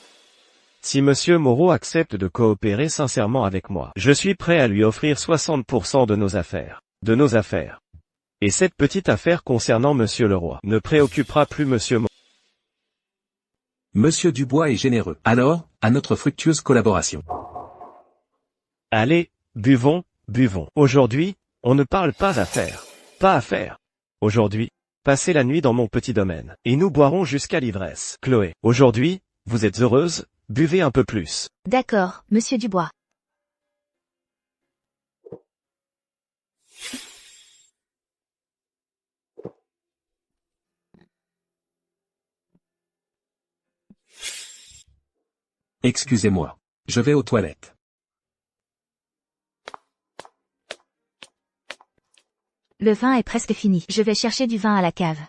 Si Monsieur Moreau accepte de coopérer sincèrement avec moi, je suis prêt à lui offrir 60% de nos affaires. De nos affaires. Et cette petite affaire concernant Monsieur Leroy ne préoccupera plus Monsieur Moreau. Monsieur Dubois est généreux. Alors, à notre fructueuse collaboration. Allez, buvons, buvons. Aujourd'hui, on ne parle pas affaires. Pas affaires. Aujourd'hui, passez la nuit dans mon petit domaine, et nous boirons jusqu'à l'ivresse. Chloé, aujourd'hui, vous êtes heureuse, buvez un peu plus. D'accord, Monsieur Dubois. Excusez-moi. Je vais aux toilettes. Le vin est presque fini. Je vais chercher du vin à la cave.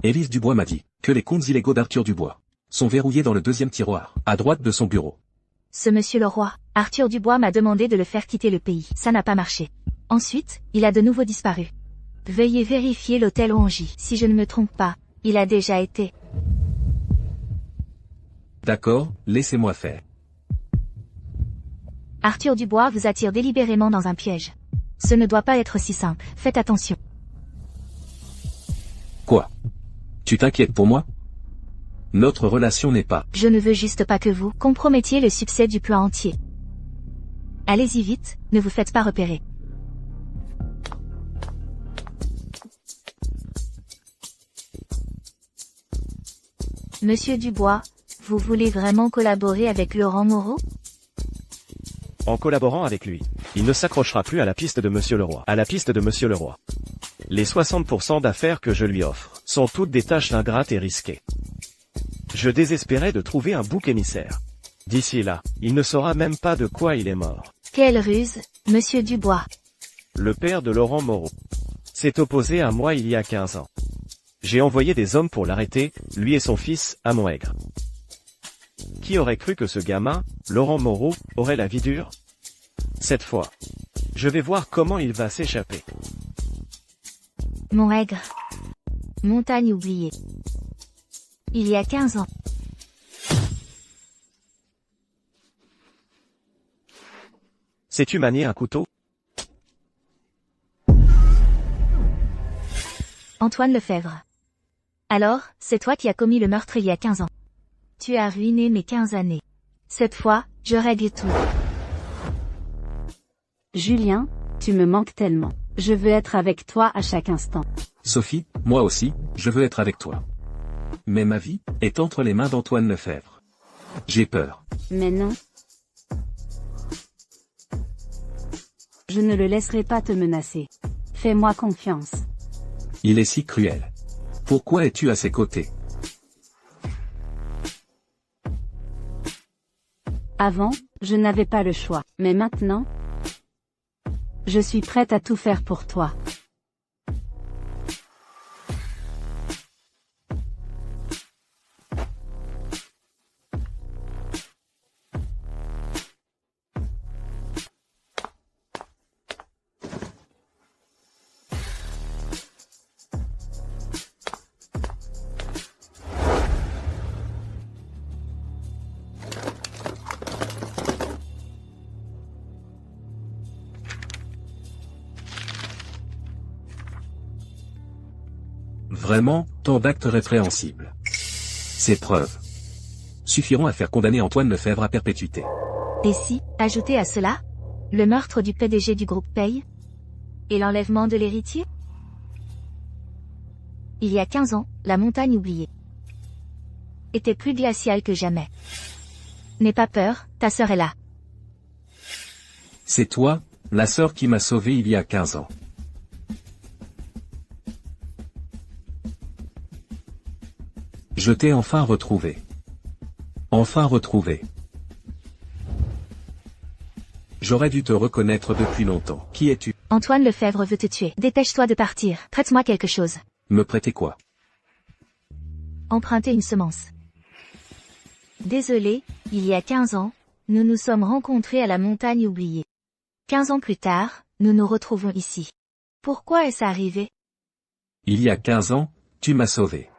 Élise Dubois m'a dit que les comptes illégaux d'Arthur Dubois sont verrouillés dans le deuxième tiroir, à droite de son bureau. Ce Monsieur Leroy, Arthur Dubois m'a demandé de le faire quitter le pays. Ça n'a pas marché. Ensuite, il a de nouveau disparu. Veuillez vérifier l'hôtel Ongy. Si je ne me trompe pas, il a déjà été. D'accord, laissez-moi faire. Arthur Dubois vous attire délibérément dans un piège. Ce ne doit pas être si simple. Faites attention. Quoi? Tu t'inquiètes pour moi? Notre relation n'est pas... Je ne veux juste pas que vous compromettiez le succès du plan entier. Allez-y vite, ne vous faites pas repérer. Monsieur Dubois, vous voulez vraiment collaborer avec Laurent Moreau? En collaborant avec lui, il ne s'accrochera plus à la piste de Monsieur Leroy. À la piste de Monsieur Leroy. Les 60% d'affaires que je lui offre sont toutes des tâches ingrates et risquées. Je désespérais de trouver un bouc émissaire. D'ici là, il ne saura même pas de quoi il est mort. Quelle ruse, Monsieur Dubois. Le père de Laurent Moreau s'est opposé à moi il y a 15 ans. J'ai envoyé des hommes pour l'arrêter, lui et son fils, à Montègre. Qui aurait cru que ce gamin, Laurent Moreau, aurait la vie dure? Cette fois, je vais voir comment il va s'échapper. Montègre. Montagne oubliée. Il y a 15 ans. Sais-tu manier un couteau? Antoine Lefebvre. Alors, c'est toi qui as commis le meurtre il y a 15 ans. Tu as ruiné mes 15 années. Cette fois, je règle tout. Julien, tu me manques tellement. Je veux être avec toi à chaque instant. Sophie, moi aussi, je veux être avec toi. Mais ma vie est entre les mains d'Antoine Lefebvre. J'ai peur. Mais non. Je ne le laisserai pas te menacer. Fais-moi confiance. Il est si cruel. Pourquoi es-tu à ses côtés? Avant, je n'avais pas le choix. Mais maintenant, je suis prête à tout faire pour toi. Vraiment, tant d'actes répréhensibles. Ces preuves suffiront à faire condamner Antoine Lefebvre à perpétuité. Et si, ajoutez à cela, le meurtre du PDG du groupe Paye et l'enlèvement de l'héritier? Il y a 15 ans, la montagne oubliée était plus glaciale que jamais. N'aie pas peur, ta sœur est là. C'est toi, la sœur qui m'a sauvé il y a 15 ans. Je t'ai enfin retrouvé. Enfin retrouvé. J'aurais dû te reconnaître depuis longtemps. Qui es-tu? Antoine Lefebvre veut te tuer. Dépêche-toi de partir. Prête-moi quelque chose. Me prêter quoi? Emprunter une semence. Désolé, il y a 15 ans, nous nous sommes rencontrés à la montagne oubliée. 15 ans plus tard, nous nous retrouvons ici. Pourquoi est-ce arrivé? Il y a 15 ans, tu m'as sauvé.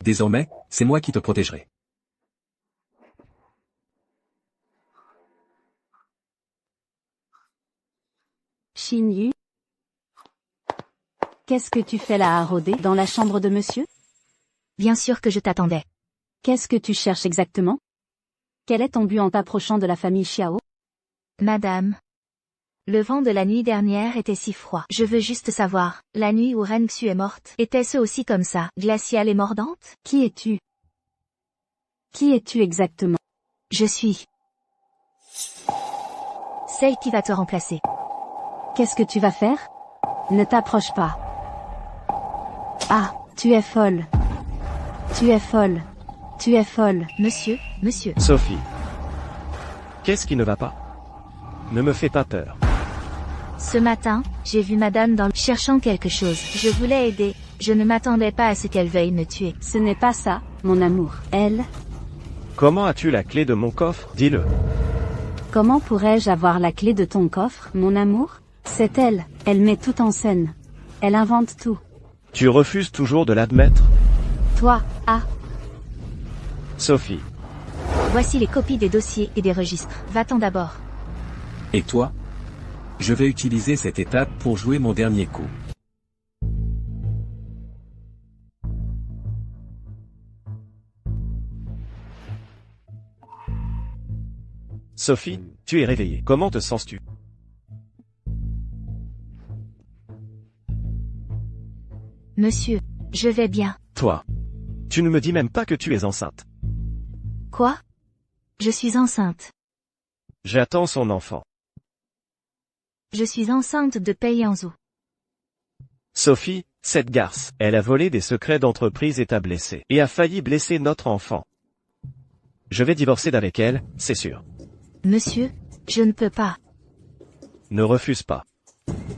Désormais, c'est moi qui te protégerai. Xin Yu? Qu'est-ce que tu fais là à rôder dans la chambre de monsieur? Bien sûr que je t'attendais. Qu'est-ce que tu cherches exactement? Quel est ton but en t'approchant de la famille Xiao? Madame. Le vent de la nuit dernière était si froid. Je veux juste savoir, la nuit où Ren Xu est morte, était-ce aussi comme ça, glaciale et mordante? Qui es-tu? Qui es-tu exactement? Je suis celle qui va te remplacer. Qu'est-ce que tu vas faire? Ne t'approche pas. Ah, tu es folle. Tu es folle. Tu es folle. Monsieur. Sophie. Qu'est-ce qui ne va pas? Ne me fais pas peur. Ce matin, j'ai vu madame cherchant quelque chose. Je voulais aider. Je ne m'attendais pas à ce qu'elle veuille me tuer. Ce n'est pas ça, mon amour. Elle? Comment as-tu la clé de mon coffre? Dis-le. Comment pourrais-je avoir la clé de ton coffre, mon amour? C'est elle. Elle met tout en scène. Elle invente tout. Tu refuses toujours de l'admettre? Toi, ah. Sophie. Voici les copies des dossiers et des registres. Va-t'en d'abord. Et toi? Je vais utiliser cette étape pour jouer mon dernier coup. Sophie, tu es réveillée. Comment te sens-tu? Monsieur, je vais bien. Toi. Tu ne me dis même pas que tu es enceinte. Quoi? Je suis enceinte. J'attends son enfant. Je suis enceinte de Pei Yanzhou. Sophie, cette garce, elle a volé des secrets d'entreprise et t'a blessé. Et a failli blesser notre enfant. Je vais divorcer d'avec elle, c'est sûr. Monsieur, je ne peux pas. Ne refuse pas.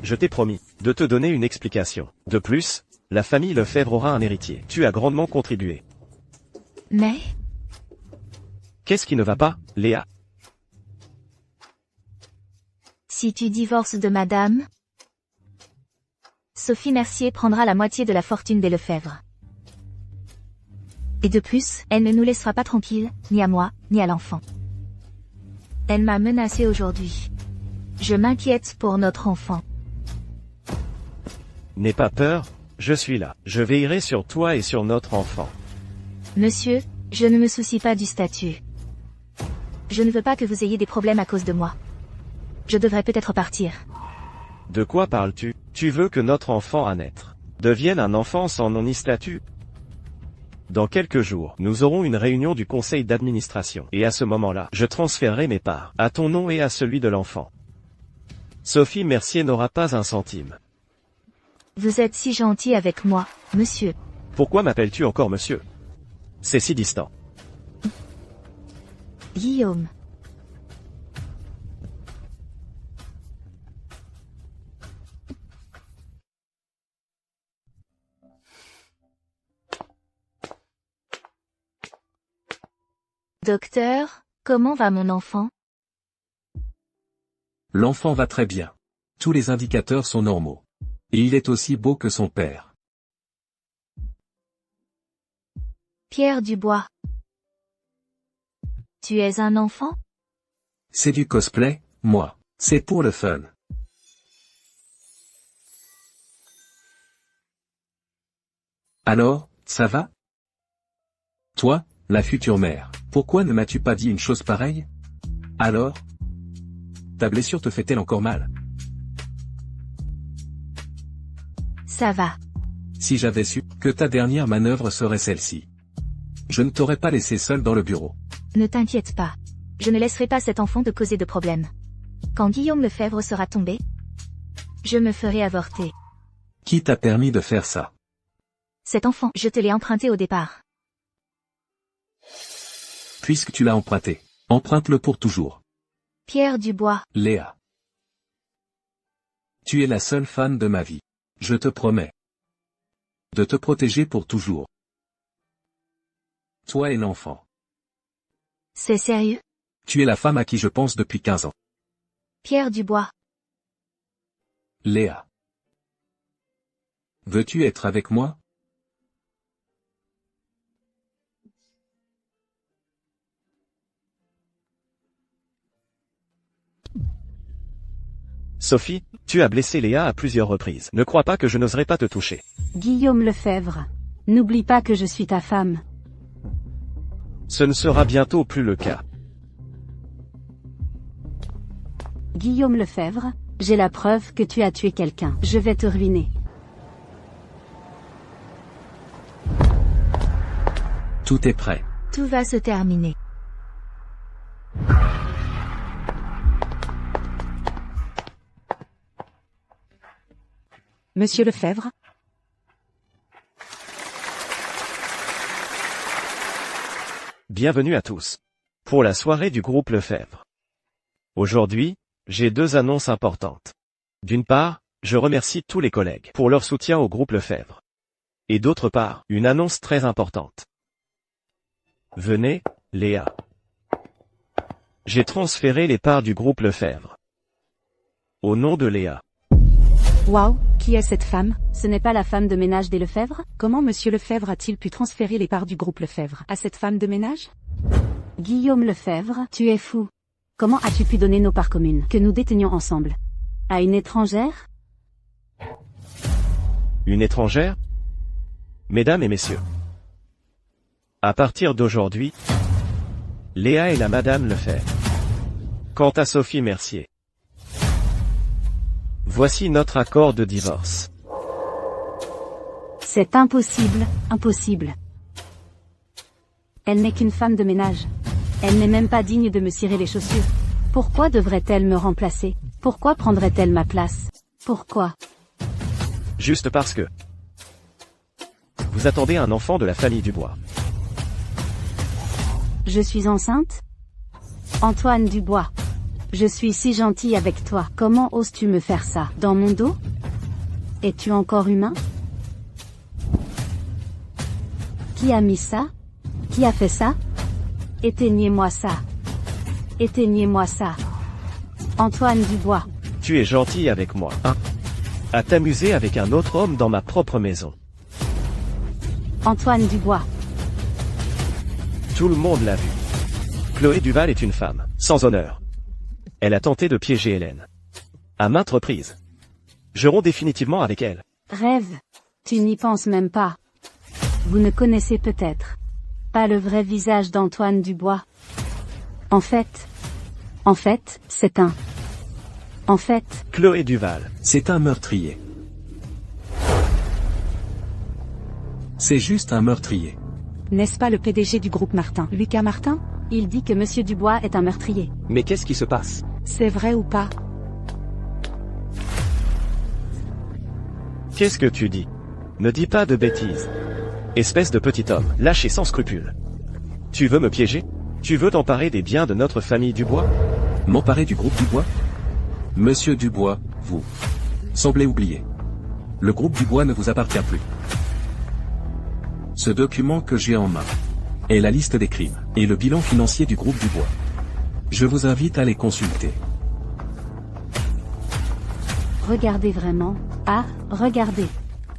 Je t'ai promis de te donner une explication. De plus, la famille Lefebvre aura un héritier. Tu as grandement contribué. Mais, Qu'est-ce qui ne va pas, Léa? si tu divorces de madame, Sophie Mercier prendra la moitié de la fortune des Lefebvre. Et de plus, elle ne nous laissera pas tranquilles, ni à moi, ni à l'enfant. Elle m'a menacée aujourd'hui. Je m'inquiète pour notre enfant. N'aie pas peur, je suis là. Je veillerai sur toi et sur notre enfant. Monsieur, je ne me soucie pas du statut. Je ne veux pas que vous ayez des problèmes à cause de moi. Je devrais peut-être partir. De quoi parles-tu? Tu veux que notre enfant à naître devienne un enfant sans nom ni statut? Dans quelques jours, nous aurons une réunion du conseil d'administration. Et à ce moment-là, je transférerai mes parts, à ton nom et à celui de l'enfant. Sophie Mercier n'aura pas un centime. Vous êtes si gentil avec moi, monsieur. Pourquoi m'appelles-tu encore monsieur? C'est si distant. Guillaume. Docteur, comment va mon enfant? L'enfant va très bien. Tous les indicateurs sont normaux. Et il est aussi beau que son père. Pierre Dubois. Tu es un enfant? C'est du cosplay, moi. C'est pour le fun. Alors, ça va? Toi, la future mère, pourquoi ne m'as-tu pas dit une chose pareille? Alors? Ta blessure te fait-elle encore mal? Ça va. Si j'avais su que ta dernière manœuvre serait celle-ci, je ne t'aurais pas laissé seul dans le bureau. Ne t'inquiète pas. Je ne laisserai pas cet enfant te causer de problèmes. Quand Guillaume Lefebvre sera tombé, je me ferai avorter. Qui t'a permis de faire ça? Cet enfant, je te l'ai emprunté au départ. Puisque tu l'as emprunté, emprunte-le pour toujours. Pierre Dubois. Léa. Tu es la seule femme de ma vie. Je te promets de te protéger pour toujours. Toi et l'enfant. C'est sérieux? Tu es la femme à qui je pense depuis 15 ans. Pierre Dubois. Léa. Veux-tu être avec moi? Sophie, tu as blessé Léa à plusieurs reprises. Ne crois pas que je n'oserais pas te toucher. Guillaume Lefebvre. N'oublie pas que je suis ta femme. Ce ne sera bientôt plus le cas. Guillaume Lefebvre, j'ai la preuve que tu as tué quelqu'un. Je vais te ruiner. Tout est prêt. Tout va se terminer. Monsieur Lefebvre? Bienvenue à tous. Pour la soirée du groupe Lefebvre. Aujourd'hui, j'ai deux annonces importantes. D'une part, je remercie tous les collègues pour leur soutien au groupe Lefebvre. Et d'autre part, une annonce très importante. Venez, Léa. J'ai transféré les parts du groupe Lefebvre. Au nom de Léa. Waouh, qui est cette femme? Ce n'est pas la femme de ménage des Lefebvre? Comment Monsieur Lefebvre a-t-il pu transférer les parts du groupe Lefebvre à cette femme de ménage? Guillaume Lefebvre, tu es fou. Comment as-tu pu donner nos parts communes, que nous détenions ensemble, à une étrangère? Une étrangère? Mesdames et messieurs. À partir d'aujourd'hui, Léa est la Madame Lefebvre. Quant à Sophie Mercier, voici notre accord de divorce. C'est impossible, impossible. Elle n'est qu'une femme de ménage. Elle n'est même pas digne de me cirer les chaussures. Pourquoi devrait-elle me remplacer? Pourquoi prendrait-elle ma place? Pourquoi? Juste parce que vous attendez un enfant de la famille Dubois. Je suis enceinte? Antoine Dubois. Je suis si gentil avec toi. Comment oses-tu me faire ça? Dans mon dos? Es-tu encore humain? Qui a mis ça? Qui a fait ça? Éteignez-moi ça. Éteignez-moi ça. Antoine Dubois. Tu es gentil avec moi, hein? À t'amuser avec un autre homme dans ma propre maison. Antoine Dubois. Tout le monde l'a vu. Chloé Duval est une femme, sans honneur. Elle a tenté de piéger Hélène. À maintes reprises. Je romps définitivement avec elle. Rêve. Tu n'y penses même pas. Vous ne connaissez peut-être pas le vrai visage d'Antoine Dubois. En fait, c'est un. En fait, Chloé Duval. C'est un meurtrier. C'est juste un meurtrier. N'est-ce pas le PDG du groupe Martin, Lucas Martin? il dit que Monsieur Dubois est un meurtrier. Mais qu'est-ce qui se passe? C'est vrai ou pas? Qu'est-ce que tu dis? Ne dis pas de bêtises. Espèce de petit homme, lâché sans scrupules. Tu veux me piéger? Tu veux t'emparer des biens de notre famille Dubois? M'emparer du groupe Dubois? Monsieur Dubois, vous semblez oublier. Le groupe Dubois ne vous appartient plus. Ce document que j'ai en main est la liste des crimes et le bilan financier du groupe Dubois. Je vous invite à les consulter. Regardez vraiment. Ah, regardez.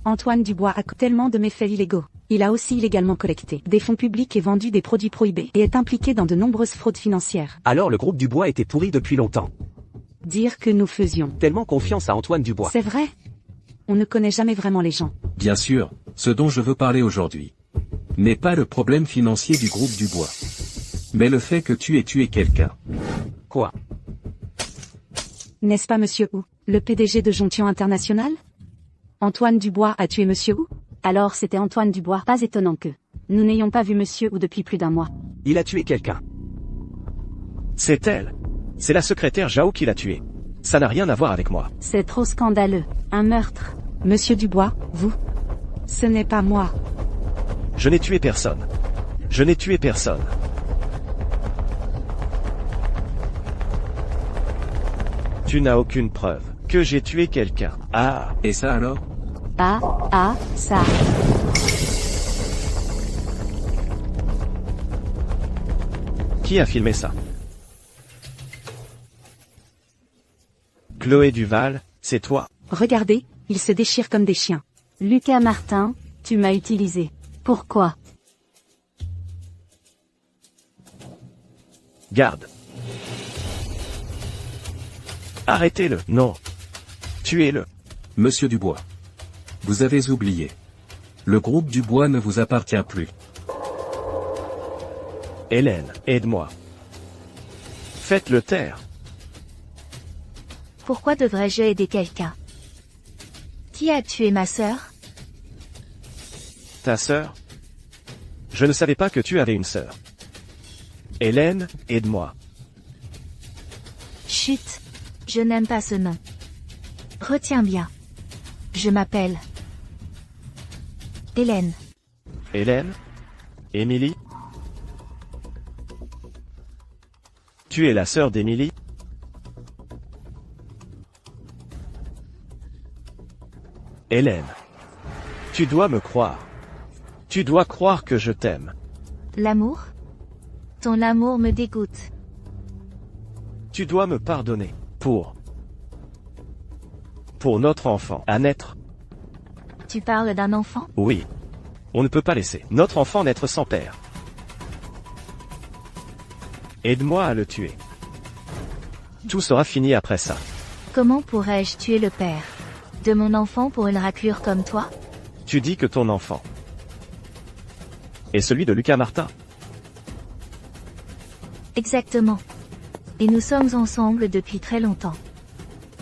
Antoine Dubois a tellement de méfaits illégaux. Il a aussi illégalement collecté des fonds publics et vendu des produits prohibés et est impliqué dans de nombreuses fraudes financières. Alors le groupe Dubois était pourri depuis longtemps. Dire que nous faisions Tellement confiance à Antoine Dubois. C'est vrai. On ne connaît jamais vraiment les gens. Bien sûr, Ce dont je veux parler aujourd'hui n'est pas le problème financier du groupe Dubois, mais le fait que tu aies tué quelqu'un. Quoi? N'est-ce pas Monsieur Wu, le PDG de Jonction International? Antoine Dubois a tué Monsieur Wu? Alors c'était Antoine Dubois, pas étonnant que nous n'ayons pas vu Monsieur Wu depuis plus d'un mois. Il a tué quelqu'un. C'est elle. C'est la secrétaire Zhao qui l'a tué. Ça n'a rien à voir avec moi. C'est trop scandaleux. Un meurtre. Monsieur Dubois, vous? Ce n'est pas moi. Je n'ai tué personne. Je n'ai tué personne. Tu n'as aucune preuve que j'ai tué quelqu'un. Ah, Et ça alors? Ça. qui a filmé ça? Chloé Duval, c'est toi. Regardez, ils se déchirent comme des chiens. Lucas Martin, tu m'as utilisé. Pourquoi? Garde. Arrêtez-le. Non. Tuez-le. Monsieur Dubois. Vous avez oublié. Le groupe Dubois ne vous appartient plus. Hélène, aide-moi. Faites-le taire. Pourquoi devrais-je aider quelqu'un? Qui a tué ma sœur? Ta sœur? Je ne savais pas que tu avais une sœur. Hélène, aide-moi. Chut. Je n'aime pas ce nom. Retiens bien. Je m'appelle Hélène. Hélène? Émilie? Tu es la sœur d'Émilie? Hélène. Tu dois me croire. Tu dois croire que je t'aime. L'amour? Ton amour me dégoûte. Tu dois me pardonner. Pour notre enfant à naître. Tu parles d'un enfant? Oui. On ne peut pas laisser notre enfant naître sans père. Aide-moi à le tuer. Tout sera fini après ça. Comment pourrais-je tuer le père de mon enfant pour une raclure comme toi? Tu dis que ton enfant est celui de Lucas Martin. Exactement. Et nous sommes ensemble depuis très longtemps.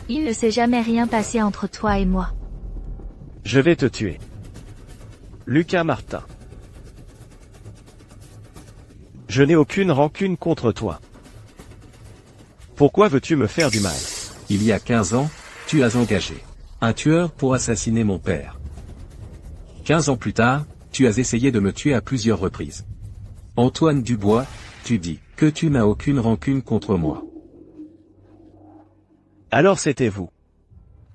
Il ne s'est jamais rien passé entre toi et moi. Je vais te tuer. Lucas Martin. Je n'ai aucune rancune contre toi. Pourquoi veux-tu me faire du mal? Il y a 15 ans, tu as engagé un tueur pour assassiner mon père. 15 ans plus tard, tu as essayé de me tuer à plusieurs reprises. Antoine Dubois, tu dis que tu n'as aucune rancune contre moi. Alors c'était vous.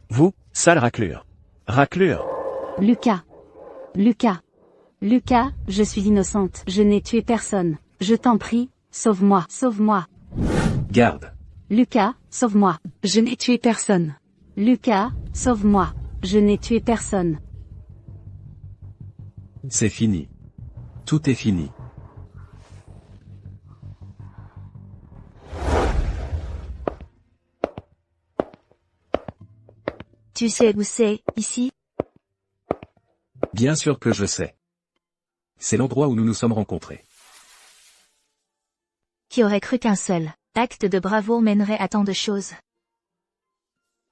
Vous, sale raclure. Raclure. Lucas, je suis innocente. Je n'ai tué personne. Je t'en prie, sauve-moi, sauve-moi. Garde. Lucas, sauve-moi. Je n'ai tué personne. Lucas, sauve-moi. Je n'ai tué personne. C'est fini. Tout est fini. Tu sais où c'est, ici? Bien sûr que je sais. C'est l'endroit où nous nous sommes rencontrés. Qui aurait cru qu'un seul acte de bravoure mènerait à tant de choses?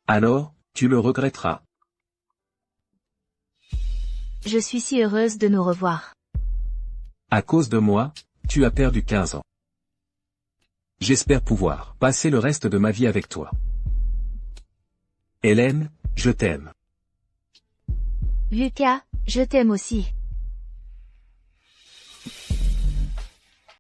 Alors, tu le regretteras. Je suis si heureuse de nous revoir. À cause de moi, tu as perdu 15 ans. J'espère pouvoir passer le reste de ma vie avec toi. Hélène, je t'aime. Lucas, je t'aime aussi.